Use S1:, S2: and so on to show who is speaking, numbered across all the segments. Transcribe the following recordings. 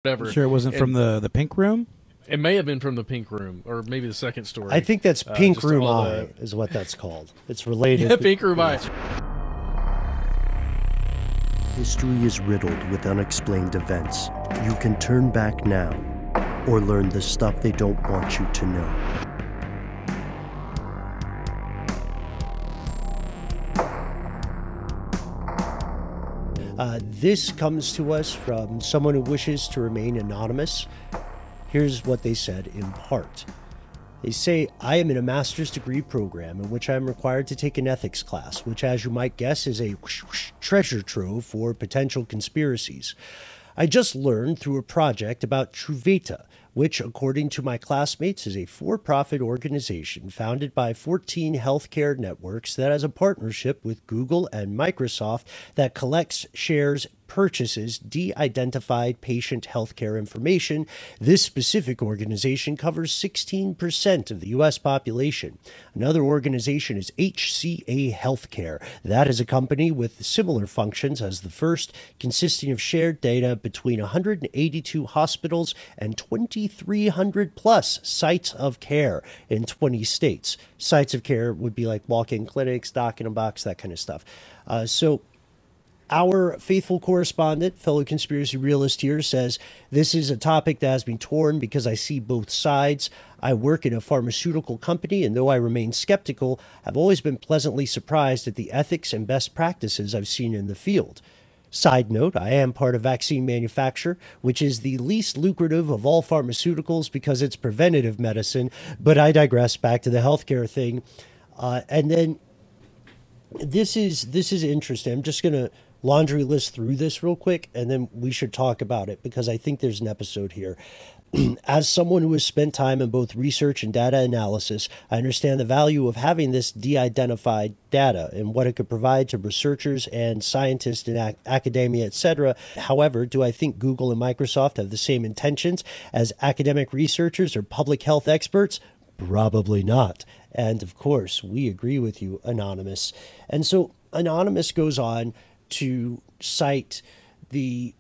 S1: whatever.
S2: Sure, it wasn't from the Pink Room.
S1: It may have been from the Pink Room, or maybe the second story.
S3: I think that's Pink Room
S1: Eye
S3: is what that's called. It's related.
S1: Yeah, Pink Room Eye.
S4: History is riddled with unexplained events. You can turn back now, or learn the stuff they don't want you to know.
S3: This comes to us from someone who wishes to remain anonymous. Here's what they said in part. They say, I am in a master's degree program in which I am required to take an ethics class, which, as you might guess, is a treasure trove for potential conspiracies. I just learned through a project about Truveta, which, according to my classmates, is a for-profit organization founded by 14 healthcare networks that has a partnership with Google and Microsoft that collects, shares, purchases de-identified patient healthcare information. This specific organization covers 16% of the U.S. population. Another organization is HCA Healthcare. That is a company with similar functions as the first, consisting of shared data between 182 hospitals and 2,300 plus sites of care in 20 states. Sites of care would be like walk-in clinics, doc in a box, that kind of stuff. Our faithful correspondent, fellow conspiracy realist here, says, this is a topic that has been torn because I see both sides. I work in a pharmaceutical company, and though I remain skeptical, I've always been pleasantly surprised at the ethics and best practices I've seen in the field. Side note, I am part of vaccine manufacture, which is the least lucrative of all pharmaceuticals because it's preventative medicine, but I digress. Back to the healthcare thing. And then this is interesting. I'm just going to laundry list through this real quick, and then we should talk about it because I think there's an episode here. As someone who has spent time in both research and data analysis, I understand the value of having this de-identified data and what it could provide to researchers and scientists in academia, etc. However, do I think Google and Microsoft have the same intentions as academic researchers or public health experts? Probably not. And of course, we agree with you, Anonymous. And so Anonymous goes on to cite the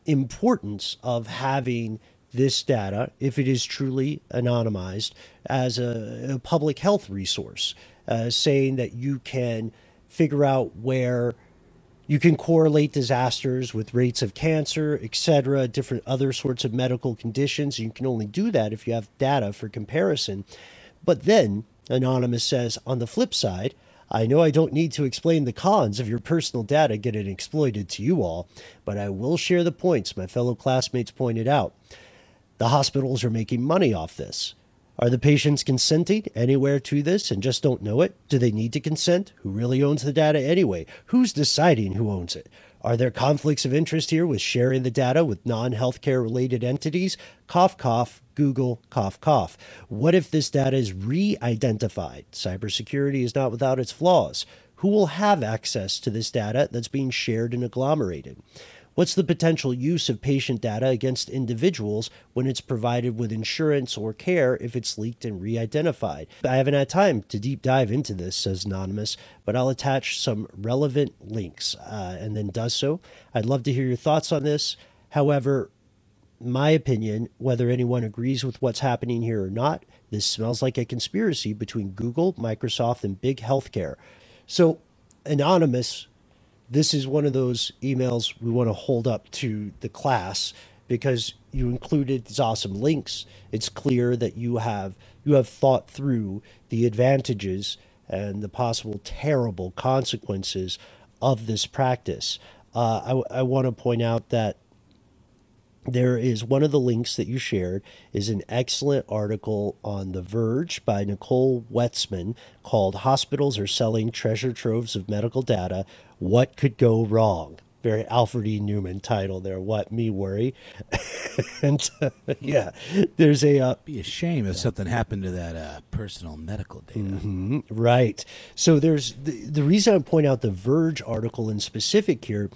S3: importance of having this data, if it is truly anonymized, as a public health resource, saying that you can figure out where you can correlate disasters with rates of cancer, etc., different other sorts of medical conditions. You can only do that if you have data for comparison. But then, Anonymous says, on the flip side, I know I don't need to explain the cons of your personal data getting exploited to you all, but I will share the points my fellow classmates pointed out. The hospitals are making money off this. Are the patients consenting anywhere to this and just don't know it? Do they need to consent? Who really owns the data anyway? Who's deciding who owns it? Are there conflicts of interest here with sharing the data with non-healthcare related entities? Cough, cough, Google, cough, cough. What if this data is re-identified? Cybersecurity is not without its flaws. Who will have access to this data that's being shared and agglomerated? What's the potential use of patient data against individuals when it's provided with insurance or care if it's leaked and re-identified? I haven't had time to deep dive into this, says Anonymous, but I'll attach some relevant links and then does so. I'd love to hear your thoughts on this. However, my opinion, whether anyone agrees with what's happening here or not, this smells like a conspiracy between Google, Microsoft, and big healthcare. So, Anonymous, this is one of those emails we want to hold up to the class because you included these awesome links. It's clear that you have thought through the advantages and the possible terrible consequences of this practice. I want to point out that there is one of the links that you shared is an excellent article on The Verge by Nicole Wetzman called Hospitals Are Selling Treasure Troves of Medical Data. What Could Go Wrong? Very Alfred E. Newman title there. What me worry? And yeah, there's a
S2: Be a shame if something happened to that personal medical data.
S3: Right. So there's the reason I point out the Verge article in specific here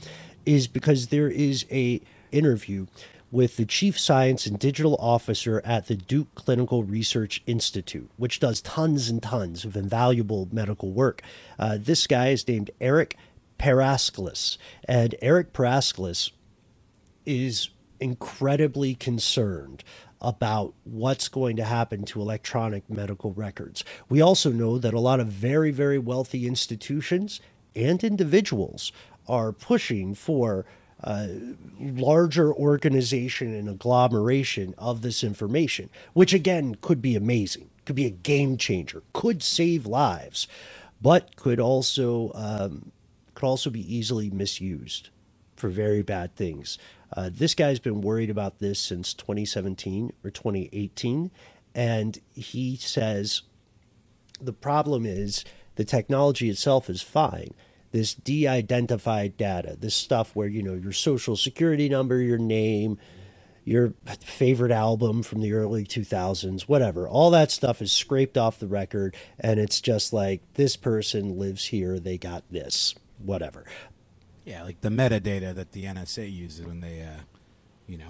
S3: is because there is a interview with the Chief Science and Digital Officer at the Duke Clinical Research Institute, which does tons and tons of invaluable medical work. This guy is named Eric Parasklis, and Eric Parasklis is incredibly concerned about what's going to happen to electronic medical records. We also know that a lot of very, very wealthy institutions and individuals are pushing for larger organization and agglomeration of this information, which again could be amazing, could be a game changer, could save lives, but could also be easily misused for very bad things. This guy's been worried about this since 2017 or 2018, and he says the problem is the technology itself is fine. This de-identified data, this stuff where, you know, your social security number, your name, your favorite album from the early 2000s, whatever, all that stuff is scraped off the record, and it's just like, this person lives here, they got this, whatever.
S2: Yeah, like the metadata that the NSA uses when they,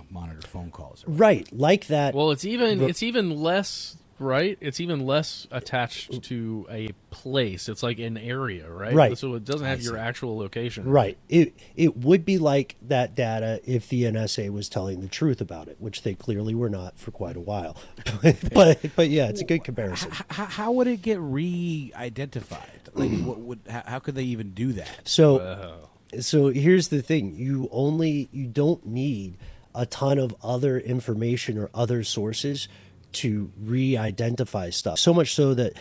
S2: monitor phone calls.
S3: Right, like that.
S1: Well, it's even less, right? It's even less attached to a place. It's like an area, right?
S3: Right.
S1: So it doesn't have your actual location.
S3: Right. It would be like that data if the NSA was telling the truth about it, which they clearly were not for quite a while. but yeah, it's a good comparison.
S2: How would it get re-identified? Like, how could they even do that?
S3: So here's the thing: you don't need a ton of other information or other sources to re-identify stuff. So much so that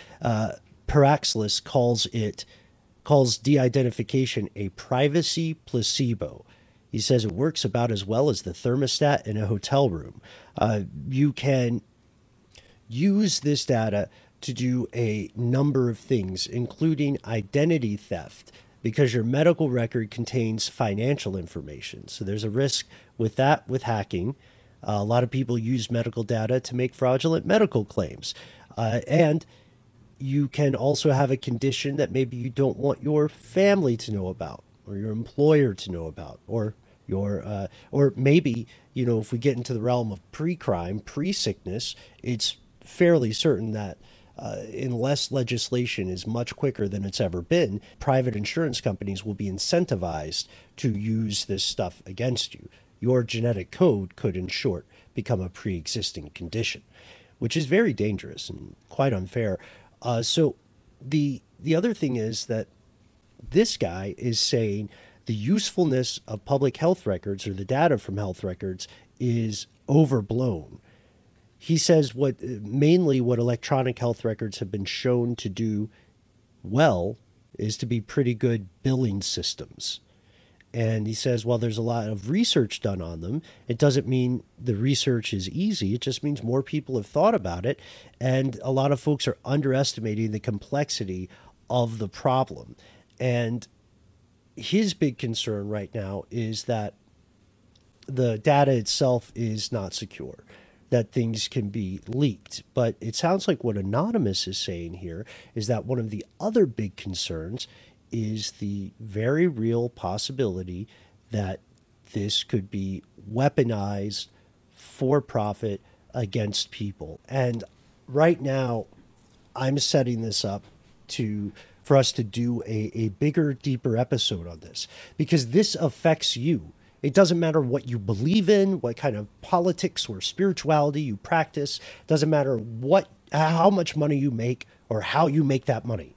S3: Paraxlis calls de-identification a privacy placebo. He says it works about as well as the thermostat in a hotel room. You can use this data to do a number of things, including identity theft, because your medical record contains financial information. So there's a risk with that, with hacking. A lot of people use medical data to make fraudulent medical claims. And you can also have a condition that maybe you don't want your family to know about, or your employer to know about, or or maybe, if we get into the realm of pre-crime, pre-sickness, it's fairly certain that unless legislation is much quicker than it's ever been, private insurance companies will be incentivized to use this stuff against you. Your genetic code could, in short, become a pre-existing condition, which is very dangerous and quite unfair. So the other thing is that this guy is saying the usefulness of public health records, or the data from health records, is overblown. He says what electronic health records have been shown to do well is to be pretty good billing systems. And he says, while there's a lot of research done on them, it doesn't mean the research is easy. It just means more people have thought about it. And a lot of folks are underestimating the complexity of the problem. And his big concern right now is that the data itself is not secure, that things can be leaked. But it sounds like what Anonymous is saying here is that one of the other big concerns is the very real possibility that this could be weaponized for profit against people. And right now, I'm setting this up for us to do a bigger, deeper episode on this, because this affects you. It doesn't matter what you believe in, what kind of politics or spirituality you practice. It doesn't matter how much money you make or how you make that money.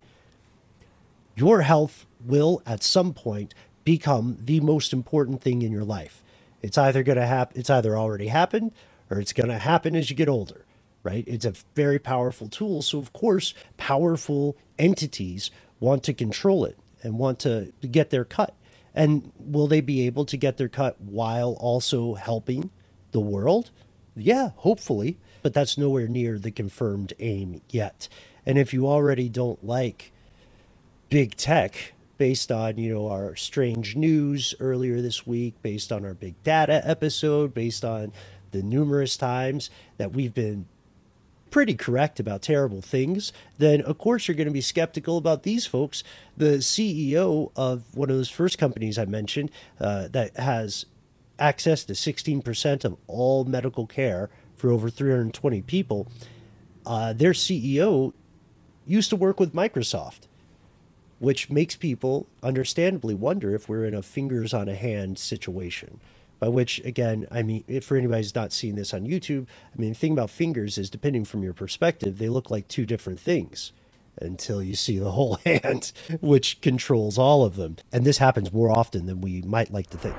S3: Your health will, at some point, become the most important thing in your life. It's either going to happen. It's either already happened, or it's going to happen as you get older. Right? It's a very powerful tool. So, of course, powerful entities want to control it and want to get their cut. And will they be able to get their cut while also helping the world? Yeah, hopefully. But that's nowhere near the confirmed aim yet. And if you already don't like big tech, based on, our strange news earlier this week, based on our big data episode, based on the numerous times that we've been pretty correct about terrible things, then of course you're going to be skeptical about these folks. The CEO of one of those first companies I mentioned that has access to 16% of all medical care for over 320 people, their CEO used to work with Microsoft, which makes people understandably wonder if we're in a fingers on a hand situation by which, again, I mean, if for anybody who's not seen this on YouTube, I mean, the thing about fingers is, depending from your perspective, they look like two different things until you see the whole hand, which controls all of them. And this happens more often than we might like to think.